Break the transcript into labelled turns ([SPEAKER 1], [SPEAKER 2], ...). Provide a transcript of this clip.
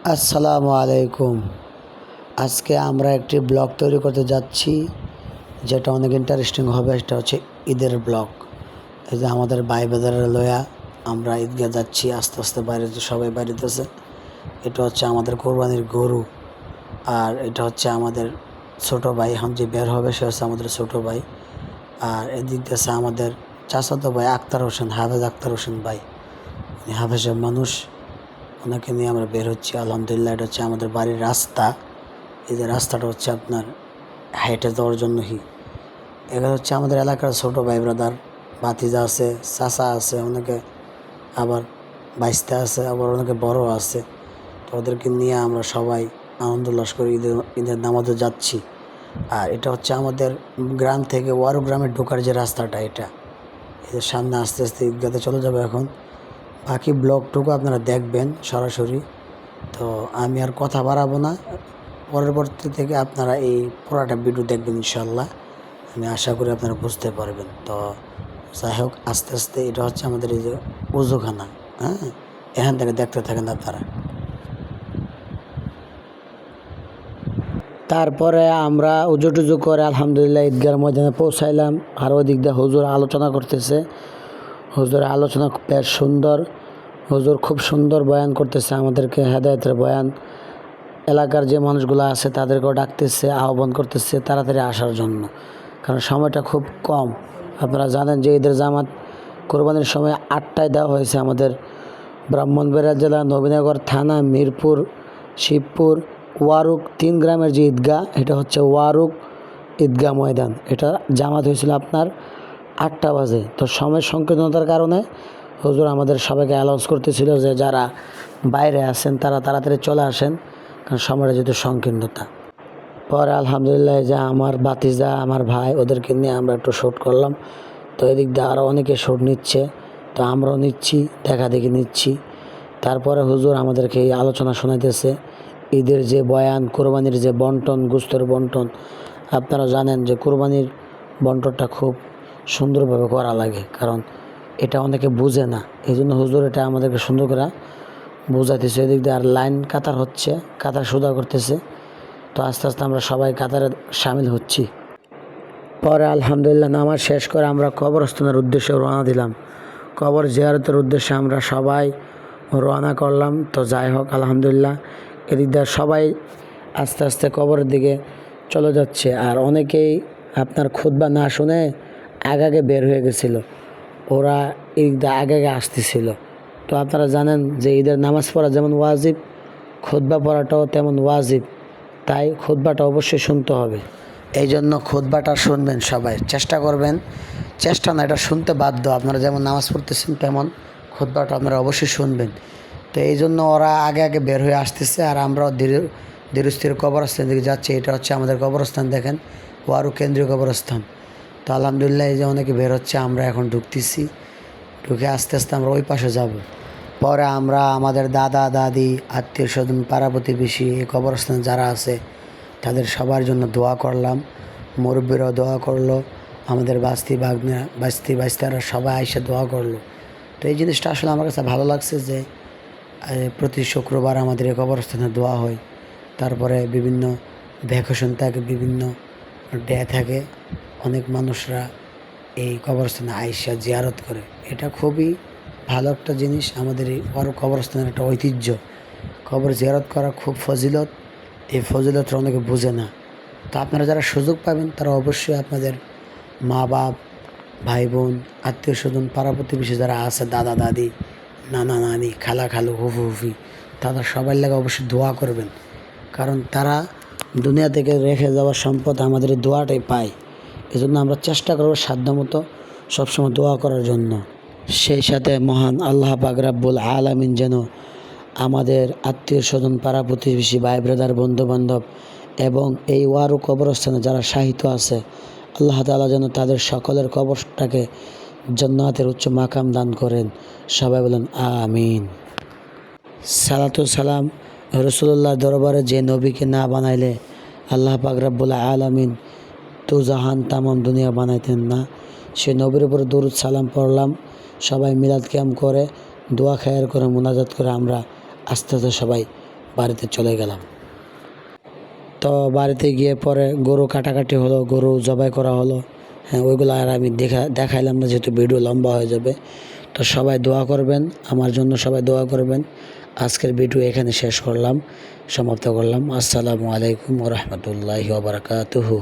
[SPEAKER 1] আসসালামু আলাইকুম। আজকে আমরা একটি ব্লগ তৈরি করতে যাচ্ছি, যেটা অনেক ইন্টারেস্টিং হবে। এটা হচ্ছে ঈদের ব্লগ। এই যে আমাদের ভাই বেদারে লয়া আমরা ঈদগাহ যাচ্ছি, আস্তে আস্তে বাইরে সবাই বাড়িতেছে। এটা হচ্ছে আমাদের কোরবানির গরু, আর এটা হচ্ছে আমাদের ছোট ভাই। এখন যে বের হবে সে হচ্ছে আমাদের ছোট ভাই। আর এদিক আছে আমাদের চাচাতো ভাই আক্তার হোসেন, হাফেজ আক্তার হোসেন ভাই, হাফেজের মানুষ। ওনাকে নিয়ে আমরা বের হচ্ছি। আলহামদুলিল্লাহ, এটা হচ্ছে আমাদের বাড়ির রাস্তা। এই যে রাস্তাটা হচ্ছে আপনার হাইটে যাওয়ার জন্যই। এখানে হচ্ছে আমাদের এলাকার ছোট ভাই ব্রাদার, ভাতিজা আছে, চাচা আছে, অনেকে আবার বাইস্তা আছে, আবার অনেকে বড় আছে। তো ওদেরকে নিয়ে আমরা সবাই আনন্দ উল্লাস করে ঈদের নামাজে যাচ্ছি। আর এটা হচ্ছে আমাদের গ্রাম থেকে ওয়ারু গ্রামে ঢোকার যে রাস্তাটা, এটা এদের সামনে আস্তে আস্তে ঈদগাতে চলে যাবে। এখন বাকি ব্লগটুকু আপনারা দেখবেন সরাসরি। তো আমি আর কথা বাড়াবো না, পরবর্তী থেকে আপনারা এই পুরাটা ভিডিও দেখবেন ইনশাল্লাহ। আমি আশা করি আপনারা বুঝতে পারবেন। তো যাই হোক, আস্তে আস্তে এটা হচ্ছে আমাদের এই যে উজুখানা। হ্যাঁ, এখান থেকে দেখতে থাকেন আপনারা। তারপরে আমরা উজু টুজু করে আলহামদুলিল্লাহ ঈদগার ময়দানে পৌঁছাইলাম। আর ওই দিক দিয়ে হুজুর আলোচনা করতেছে। হুজুরের আলোচনা বেশ সুন্দর। হুজুর খুব সুন্দর বয়ান করতেছে, আমাদেরকে হেদায়েতের বয়ান। এলাকার যে মানুষগুলো আছে তাদেরকেও ডাকতেছে, আহ্বান করতেছে তাড়াতাড়ি আসার জন্য, কারণ সময়টা খুব কম। আপনারা জানেন যে ঈদের জামাত কোরবানির সময় 8টায় দেওয়া হয়েছে। আমাদের ব্রাহ্মণবাড়িয়া জেলা নবীনগর থানা মিরপুর শিবপুর ওয়ারুক 3 গ্রামের যে ঈদগাহ, এটা হচ্ছে ওয়ারুক ঈদগাহ ময়দান। এটা জামাত হয়েছিল আপনার 8টা বাজে। তো সময় সংকীর্ণতার কারণে হুজুর আমাদের সবাইকে অ্যালাউন্স করতেছিল যে যারা বাইরে আছেন তারা তাড়াতাড়ি চলে আসেন, কারণ সময়টা যেহেতু সংকীর্ণতা। পরে আলহামদুলিল্লাহ যে আমার ভাতিজা, আমার ভাই, ওদেরকে নিয়ে আমরা একটু শ্যুট করলাম। তো এদিক দিয়ে আরও অনেকে শ্যুট নিচ্ছে, তো আমরাও নিচ্ছি, দেখা দেখি নিচ্ছি। তারপরে হুজুর আমাদেরকে এই আলোচনা শোনাইতেছে, ঈদের যে বয়ান, কোরবানির যে বন্টন, গোস্তের বন্টন। আপনারা জানেন যে কোরবানির বন্টনটা খুব সুন্দরভাবে করা লাগে, কারণ এটা অনেকে বুঝে না। এই জন্য হুজুর এটা আমাদেরকে সুন্দর করে বোঝাইতেছে। এদিক দিয়ে আর লাইন কাতার হচ্ছে, কাতার সোজা করতেছে। তো আস্তে আস্তে আমরা সবাই কাতারে সামিল হচ্ছি। পরে আলহামদুলিল্লাহ নামাজ শেষ করে আমরা কবরস্থানের উদ্দেশ্যে রওনা দিলাম। কবর জিয়ারতের উদ্দেশ্যে আমরা সবাই রওনা করলাম। তো যাই হোক, আলহামদুলিল্লাহ এদিক দিয়ে সবাই আস্তে আস্তে কবরের দিকে চলে যাচ্ছে। আর অনেকেই আপনার খুতবা না শুনে আগে বের হয়ে গেছিল, ওরা এদিক দিয়ে আগে আসতেছিল। তো আপনারা জানেন যে ঈদের নামাজ পড়া যেমন ওয়াজিব, খুতবা পড়াটাও তেমন ওয়াজিব। তাই খুতবাটা অবশ্যই শুনতে হবে। এই জন্য খুতবাটা শুনবেন সবাই, চেষ্টা করবেন। চেষ্টা না, এটা শুনতে বাধ্য। আপনারা যেমন নামাজ পড়তেছেন তেমন খুতবাটা আপনারা অবশ্যই শুনবেন। তো এই জন্য ওরা আগে বের হয়ে আসতেছে, আর আমরাও ধীরস্থির কবরস্থান দিকে যাচ্ছি। এটা হচ্ছে আমাদের কবরস্থান, দেখেন, ওয়ারু কেন্দ্রীয় কবরস্থান। তো আলহামদুলিল্লাহ এই যে অনেকে বের হচ্ছে, আমরা এখন ঢুকতেছি। ঢুকে আস্তে আস্তে আমরা ওই পাশে যাব। পরে আমরা আমাদের দাদা দাদি, আত্মীয় স্বজন, পাড়া প্রতিবেশী, এই কবরস্থানে যারা আছে তাদের সবার জন্য দোয়া করলাম। মুরব্বীরাও দোয়া করলো, আমাদের বাস্তারা সবাই এসে দোয়া করলো। তো এই জিনিসটা আসলে আমার কাছে ভালো লাগছে যে প্রতি শুক্রবার আমাদের এই কবরস্থানে দোয়া হয়। তারপরে বিভিন্ন ভ্যাকেশন থাকে, বিভিন্ন ডে থাকে, অনেক মানুষরা এই কবরস্থানে আইসা জিয়ারত করে। এটা খুবই ভালো একটা জিনিস। আমাদের এই বড় কবরস্থানের একটা ঐতিহ্য। কবর জিয়ারত করা খুব ফজিলত। এই ফজিলতটা অনেকে বুঝে না। তো আপনারা যারা সুযোগ পাবেন তারা অবশ্যই আপনাদের মা বাপ, ভাই বোন, আত্মীয় স্বজন, পাড়া প্রতিবেশী যারা আছে, দাদা দাদি, নানা নানি, খালা খালু, হুফু হুফি, তারা সবার লাগে অবশ্যই দোয়া করবেন। কারণ তারা দুনিয়া থেকে রেখে যাওয়া সম্পদ আমাদের এই দোয়াটাই পায়। এজন্য আমরা চেষ্টা করব সাধ্যমতো সবসময় দোয়া করার জন্য। সেই সাথে মহান আল্লাহ পাক রাব্বুল আলামিন যেন আমাদের আত্মীয় স্বজন, পাড়া প্রতিবেশী, ভাই ব্রাদার, বন্ধুবান্ধব এবং এই ওয়ারু কবরস্থানে যারা শাহিত আছে, আল্লাহ তাআলা যেন তাদের সকলের কবরটাকে জান্নাতের উচ্চ মাকাম দান করেন। সবাই বলেন আমিন। সালাতু সালাম রাসূলুল্লাহ দরবারে যে নবীকে না বানাইলে আল্লাহ পাক রাব্বুল আলামিন তো জাহান তামাম দুনিয়া বানাইতেন না। সে নবীর উপরে দরুদ সালাম পড়লাম। সবাই মিলাদ কিয়াম করে, দোয়া খায়ের করে, মোনাজাত করে আমরা আস্তে আস্তে সবাই বাড়িতে চলে গেলাম। তো বাড়িতে গিয়ে পরে গরু কাটাকাটি হলো, গরু জবাই করা হলো। হ্যাঁ, ওইগুলো আর আমি দেখাইলাম না, যেহেতু ভিডিও লম্বা হয়ে যাবে। তো সবাই দোয়া করবেন, আমার জন্য সবাই দোয়া করবেন। আজকের ভিডিও এখানে শেষ করলাম, সমাপ্ত করলাম। আসসালামু আলাইকুম ওয়া রাহমাতুল্লাহি ওয়া বারাকাতুহু।